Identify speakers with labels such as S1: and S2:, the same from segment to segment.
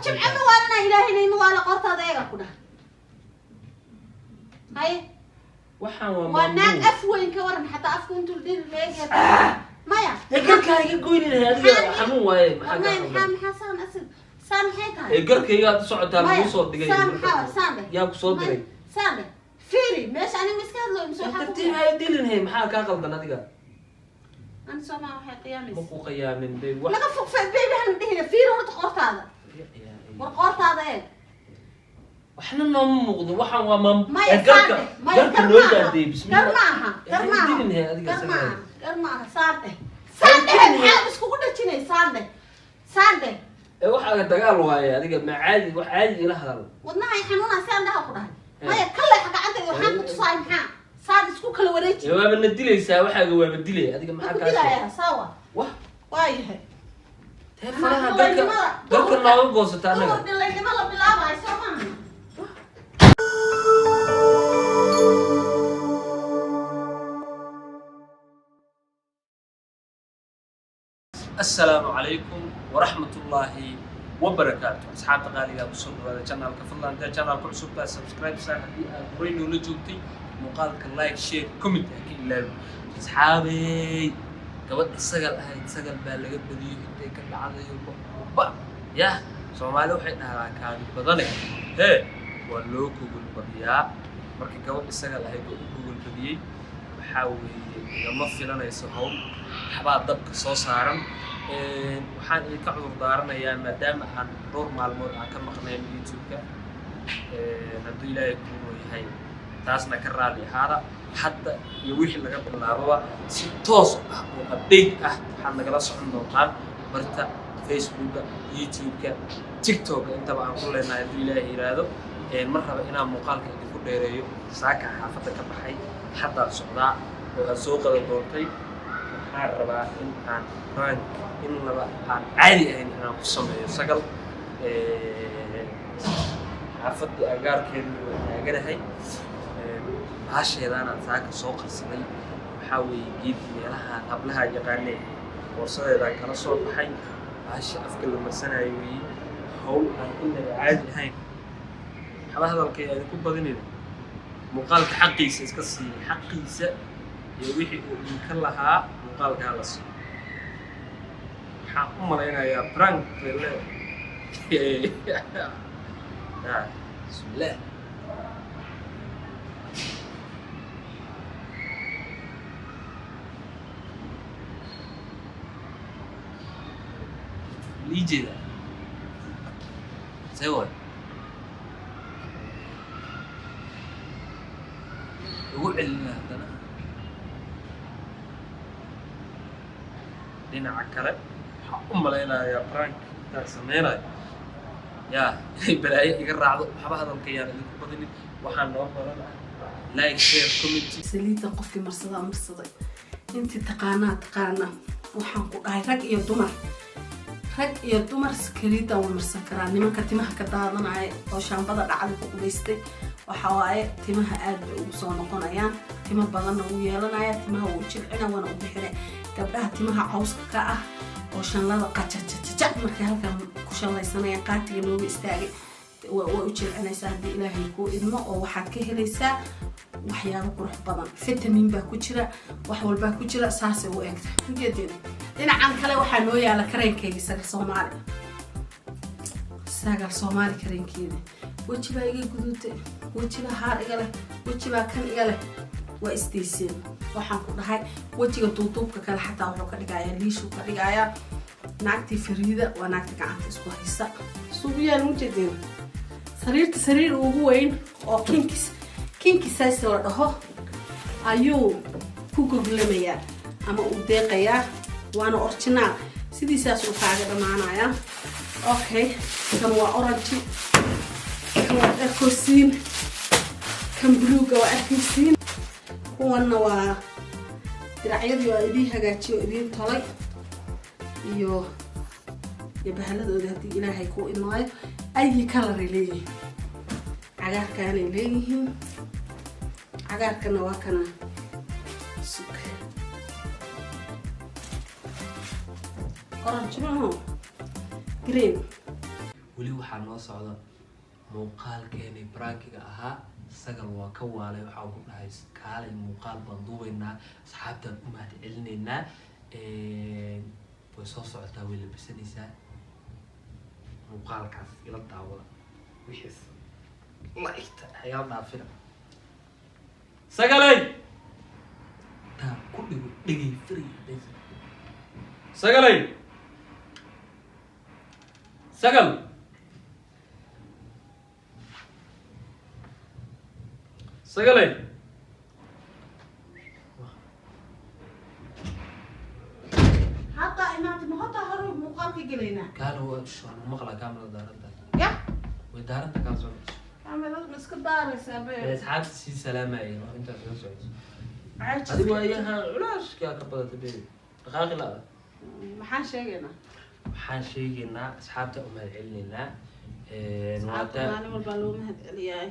S1: جمع وانا إلهي ما ولا قرطة ذيك كده هاي وانا أفوين كورن حتى أفوين تلدين ليه ما يا
S2: الجرك يقول لي هذا حمو واي
S1: ما حام حسن أسد سام هيك
S2: الجرك يا تصعد على الصوت دقيقة
S1: سام
S2: يا صوت دقيقة
S1: سام فيري مش أنا مسكت له مسوي
S2: ترتيب هاي ديلن هي محاك أقل دنادقة
S1: أنا سامع واحد قيامس
S2: مكو قيام بي
S1: ما قفك في بيبي هنديه فيري ورد قرط هذا ورقرط هذا إيه
S2: وإحنا نمغض وحنا ومم
S1: ما يساعده ما
S2: يكرمها
S1: كرمها
S2: ديلن هي أدقة
S1: كرمها ساعده حال بس كوكو دشيني ساعده
S2: waxa dagaal waaye adiga ma caadi wax caadi ila hadal
S1: wadnaha xanuuna saan dhaha ku dhahay maya kale gacantayda waxaan ku tusaay maxaa saad isku kala wareeji
S2: waa ma dilaysaa waxaaga waa ma dilay adiga maxaa ka
S1: dilaya sawa
S2: wah
S1: waayahay
S2: telefonaha dalka nooga goosata anaga
S1: dilaynimo la bilaabayo soo maaha
S2: السلام عليكم ورحمة الله وبركاته. أصحاب غالية وصول هذا القناة كفلا أنت القناة كل سبب سبسكرايب ساعة قريني ولجوتي مقالك لايك شير كومنت أكيد لا أصحابي قبل السجل هاي السجل بالغ بديه تيك العادة يوبا يا سومالي وحين على كان بدنك هي ولوكو بالبديا مركي قبل السجل هاي جوجل بديه بحاول لما في لنا يسهون حباب ضبط صوص عرم waxaan idinka cudur daaranayaa maadaama aan dhowr maalmood aan ka maqnayn YouTube-ka hadduu ilaahay kuu yahay taasna ka raali ahaada hadda iyo wixii laga bilaababa si toos ah oo update ah waxaad nagala socon doontaan barta Facebook-ka YouTube-ka TikTok-ka intaba aan ku leenahay hadduu ilaahay yiraahdo mar raba inaan muuqaalka idinku dheereeyo saaka xaafadda ka baxay hadda socdaa oo aan soo qadan doontay waxaan rabaa in aan prank in laba aan caadi ahayn inaan ku sameeyo sagal xaafadda agaarkeedu waa taaganahay baasheedaan aan saaka soo qarsanay waxaa weeye geed meelaha hablaha yaqaanee boorsadeedaan kala soo baxay baasha afka la marsanayo weeye hawl aan inaba caadi ahayn waxba hadalkay aan ku badinayna muuqaalka xaqiisa iska siiyey xaqiisa iyo wixii uu idinka lahaa muuqaalkaa la siiyo waxaan u malaynayaa prank bele bismillah lijeeda sewa ugu celina haddana dhinaca kale waxaan u malaynayaa prank intaan sameynayo yaa inay balaayo iga raacdo waxba hadalkayaan idinku badinin waxaan noo badan like share comment
S1: saliida qofkii marsaday intii taqaana waxaan ku dhahay rag iyo dumar saliida waa marsan karaa nimanka timaha ka daadanaya oo shaambada dhacda ku qubaystay waxa waaye timaha aad bay ugu soo noqonayaan timo badanna wuu yeelanaya timaha wuu jilcina wana u bixinay gabdhaha timaha cawska ka ah oo shanlada qajajajajac markay halkan ku shallaysanayaan qaatiga nooga istaagay waa u jilcinaysaa haddii ilaahay kuu idmo oo waxaad ka helaysaa waxyaabo qurux badan fitamiin baa ku jira wax walbaa ku jira saasay u egta ujeedeen dhinacan kale waxaa noo yaala kareenkeyga sagal soomaali kareenkeeda weji baa iga guduutay weji baa haar iga leh weji baa kan iga leh waa isdayseen waxaan ku dhahay wejiga duuduubka kale xataa wuxuu ka dhigayaa liishuu ka dhigayaa naagtii fariida waa naagta gacanta isku haysa suubiyaal mujeedeen sariir ugu weyn oo kinkisaas la dhaho ayuu ku goglamayaa ama uu deeqayaa waana originaal sidiisaas uu kaaga dhamaanayaa okay kan waa orange kan waa arkosiin kan bluega waa arkosiin kuwanna waa diracyadii waa idiin hagaajiyo idiin tolay iyo bahaladooda haddii ilaahay kuu imaayo ayi kalaray leeyihiin cagaarkaanay leeyihiin cagaarkana waa kana sug orange maaho green
S2: ولي waxaa noo socda muuqaalkeeni brankiga ahaa sagal waa ka waalay waxaa ku dhahay kaalay muuqaal baan duubaynaa asxaabtaan u mahad celinaynaa way soo socotaa way labisanaysaa muuqaalkaas ila daawada wixiis laigta ayaa dhaafina sagalay taa ku dhigo dhigay firi sagalay sagal sagalay
S1: حتى إمامتي ما حتى هروب مقالك جلينا
S2: قالوا شو مقلة كاملة دارنتا
S1: يا
S2: ودارنتا كان زوج
S1: عمل مسك دارس أبي
S2: بس حابس سي سلامة يعني أنت في زوج
S1: عايش
S2: هذه وياها علاش كا كبدة تبي دقائق لا
S1: ما حاشينا
S2: waxaan sheegaynaa asxaabta u mahadcelinayna
S1: maalin walba loo mahadceliyay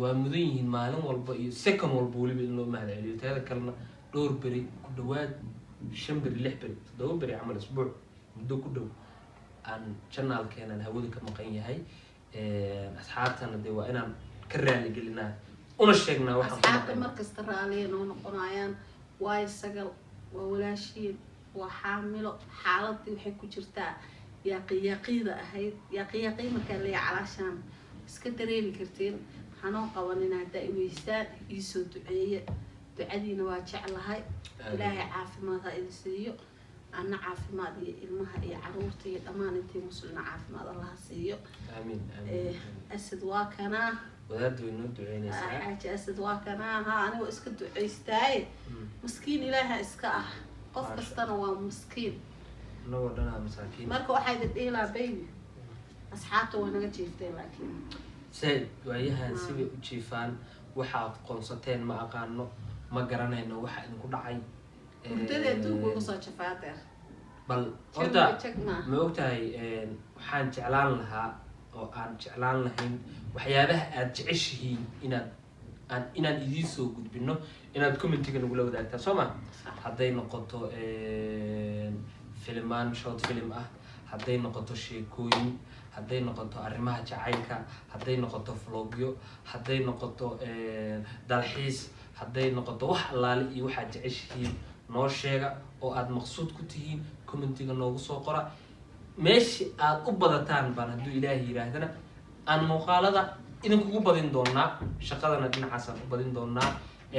S2: waa mudan yihiin maalin walba iyo second walba waliba in loo mahadceliyo teeda kalena dhowr beri ku dhawaad 5 beri 6 beri 7 beri camal isbuuc muddo ku dhow aan channelkeena hawada ka maqan yahay asxaabtana de waa inaan ka raali gelinaa una sheegnaa waxaan
S1: asxaabta markasta raaliyeena oo noqonayaan way sagal waa walaashiin وحامله حالتي وحي كجرتا ياقيقيده ahayd yaaqiiqay marka la yacalaashan iska dareemi karteen xanoo qabanina hada iweysaan isoo duceeye ducadiina waa jeclahay ilaahay caafimaad ha idin siiyo ana caafimaad iyo ilmaha iyo caruurta iyo dhamaan intii muslimiin caafimaad Allah siiyo amiin amiin asad waa kana wadaad weynoo duceynaysaa xaaji asad waa kana ha anigu iska duceystay miskiin ilaahay iska ah qof kastana waa miskiin
S2: noo wadana masaakiin
S1: marka waxay dhigla baby asxaabta waa naga jiiftay laakiin
S2: sayd waayahan sidii u jiifaan waxa qoonsateen ma aqaano ma garanayno waxa idinku dhacay
S1: mudada duugu ugu soo jafaadeer
S2: bal horta ma ogtahay waxaan jeclaan lahaa oo aan jeclaan lahayn waxyaabaha aad jeceshihiin inaan idiin soo gudbino inaad commentiga nagula wadaagtaa soo ma hadday noqoto filmaan short film ah hadday noqoto sheekooyin hadday noqoto arrimaha jacaylka hadday noqoto vlogyo hadday noqoto dalxiis hadday noqoto wax allaale iyo waxaad jeceshihiin noo sheega oo aad maqsuud ku tihiin commentiga noogu soo qora meeshii aad u badataan baan hadduu ilaahay yiraahdana aan muuqaalada idinkugu badin doonaa shaqadana dhinacaasaan u badin doonaa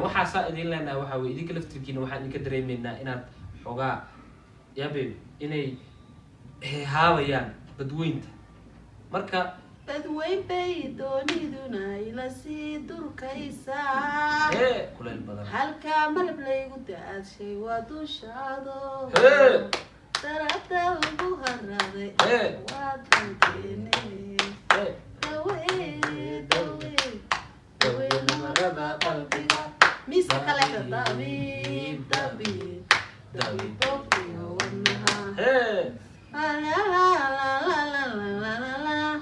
S2: waxaa saa idin leenahay waxa weeye idinka laftirkiina waxaan idinka dareemaynaa inaad xogaa yabe inay haabayaan badweynta marka
S1: badweyn bay dooniduna ila sii durkaysaa
S2: kuleel badan
S1: halkaa malab laygu daashay waa dushaado darada ugu haraday waa danteene ميس كلك دبي دبي دبي بوكي ونها لا لا لا لا لا لا لا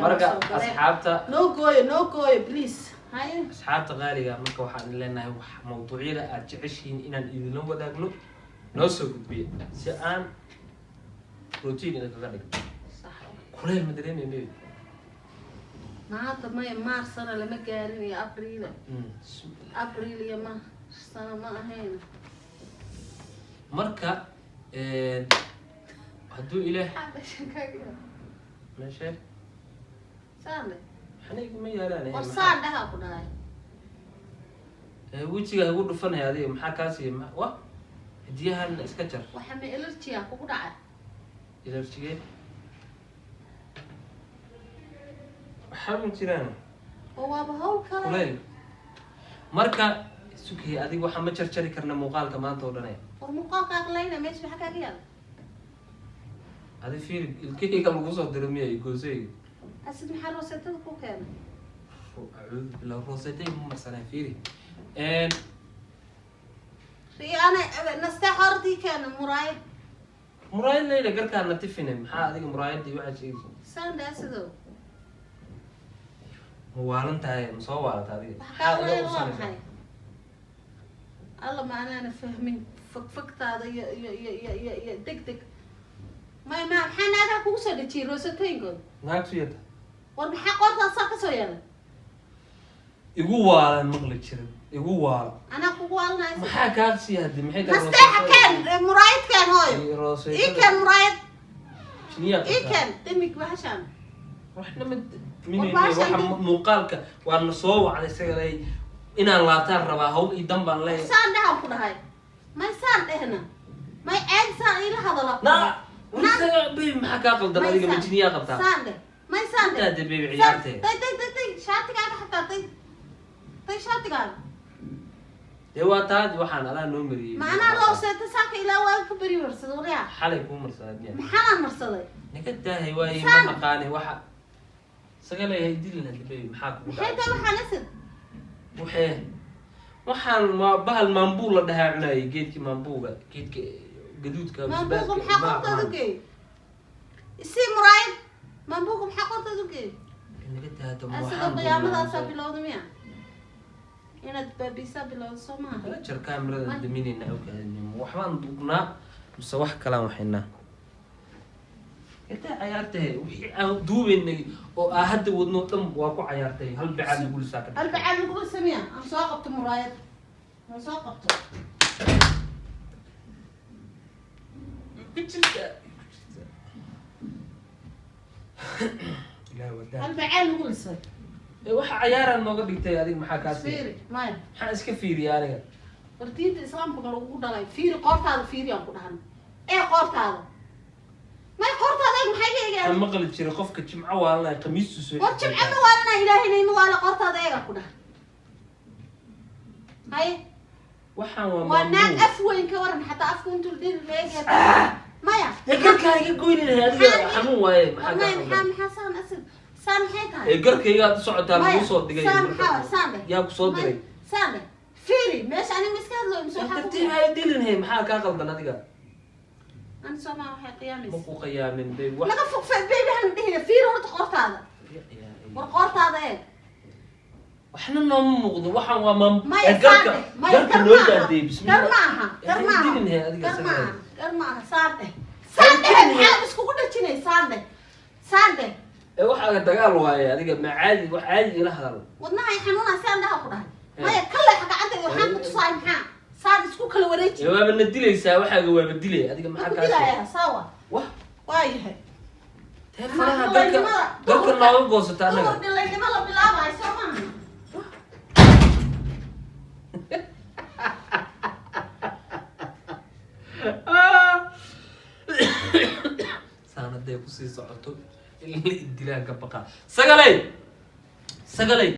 S2: marka asxaabta
S1: no go please hay
S2: asxaabta qaaliga marka waxaan leenahay wax mawduucyada aad jeceshiin inaan idin wadaagno noo soo gudbiyo si aan routine kaga dhigno sax kuleel ma dareemayno
S1: maanta ma maarsana lama gaarin iyo abriil iyo ma sana ma ahayn
S2: marka hadduu meesha
S1: saande
S2: xanigu ma yaalaan
S1: war saandaha ku dhahay
S2: wejiga ugu dhufanay adiga maxaa kaasi wa hadiyahan iska jar
S1: waxa ma allergy ah ku dhacay
S2: allergy حرم تيران
S1: هو بهول
S2: كلام مركا سكي أدي واحد ما تشرشري كرنا مقال كمان تودنا
S1: والمقال كأغلينا ماشي بحكي ريال
S2: هذا في الكيكي كان مقصود درمية يقول زي
S1: أسد محل روسيتين كو كان
S2: أعوذ بالله روسيتين هم مثلا فيري
S1: أنا نستحر دي كان
S2: مراية ليلة قر كان نتفنم هذه مراية دي واحد شيء
S1: سان ده أسدو
S2: موالن تاعي مصورة هذه
S1: الله ما أنا فهمين فكت هذا يا دك ما حنا هذا كوسة دتي روسيتين قل
S2: naag siyada
S1: war maxaa qorta saa ka soo yeelay
S2: igu waalan maqli jirin igu waal
S1: ana kugu waalnaa
S2: maxaa ka siyada maxay tahay
S1: masteexa kan muraayad kan hooy ikan muraayad ikan demig bahashan
S2: waxna min waxa muuqaalka waan soo wacday sagalay inaan laabtaan rabaa hawl ii danbaan leeyahay
S1: saan dhahan ku dhahay may saan dhehna may aad saan ila hadala
S2: walaasha baby maxaa ka qaldan adiga majniya qabtaa
S1: saan dheh may saan dheh
S2: hada baby ciyaartay
S1: tay shaatiga xataa tay shaatiga
S2: waa taadi waxaan ala noo mariyay
S1: maana loo seeta saaka ilaa waa ka bari warsado wariya
S2: xalay ku marsaday
S1: maxaa marsaday
S2: naga daahay waay ma naqaani waxa sagalay hay dilna baby maxaa ku
S1: dhacay waxaan asid
S2: waxaan ma bahal maambuul la dhahaa cunay geedkii maambuuga geedka gaduudka
S1: maambuuga maxaa qortadu geey isi muraayad maambuuga maxaa qortadu geey
S2: naga daado ma
S1: waxaan qiyaamadaas bilowday miya inaad baabisa bilowday Soomaaliya
S2: jar kaamirada daminina waxbaan duubnaa mise wax kala waxayna inta ciyaartay wixii aan duubeynay oo hadda wadno dhan waa ku ciyaartay hal bacaad lagu lisaa
S1: hal bacaad lagu sameeyaa aan soo qabto muraayad aan soo qabto hal bacaad lagu lisaa
S2: waxa ciyaaraan nooga dhigtay adiga maxaa ka
S1: fiiri maay
S2: maxaa iska fiiriyaa aniga
S1: wartiinta islaamka lagu dhalay fiiri qoortaada fiiri aan ku dhahan qoortaada ما قرطة ذاك محيي
S2: أنا مقلد شيء قفك جمعة ولا قميص سوي
S1: وجمعة ولا إلهي نيم ولا قرطة ذاك كده هاي
S2: وحنا
S1: ونام أفوين كورن حتى أفوين تردين ليك ما يا
S2: يقول كان يقول لي هذا حمو واي
S1: ما حسن أسد سام حيتها
S2: يقول كي يقعد صعد على الوصول دقيقة
S1: سام
S2: يا بصوت دقيقة
S1: سام فيري ماشي أنا مسكت له مسوي
S2: حقه ترتيب هاي ديلن هي محاك أقل دقيقة
S1: أنا سامع واحد قيامي
S2: مو قيام بي
S1: لا قفك في بيبي هندهنا في رورة قرط هذا والقرط هذا إيه
S2: وإحنا نوم مغضو وحن ومام
S1: ما يصير ما
S2: يصير دي بسم الله
S1: كرماها صارده بس كوكودا تشيني صارده
S2: waxa dagaal waaye adiga ma caadi wax caadi ila hadal
S1: wadnaha xanuuna saandaha ku dhahay maya kale gacanta waxaan ku tusaay maxaa saan isku kala wareeji
S2: waa bana dilaysaa waxaaga waa badilay adiga maxaa ka
S1: dilaya sawa
S2: wah
S1: waayahay
S2: telefonaha dalka nooga goosata anaga
S1: dilaynimo la bilaabay Soomaaliya
S2: saanaday ku sii socoto ilaa dilaan ka baqa sagalay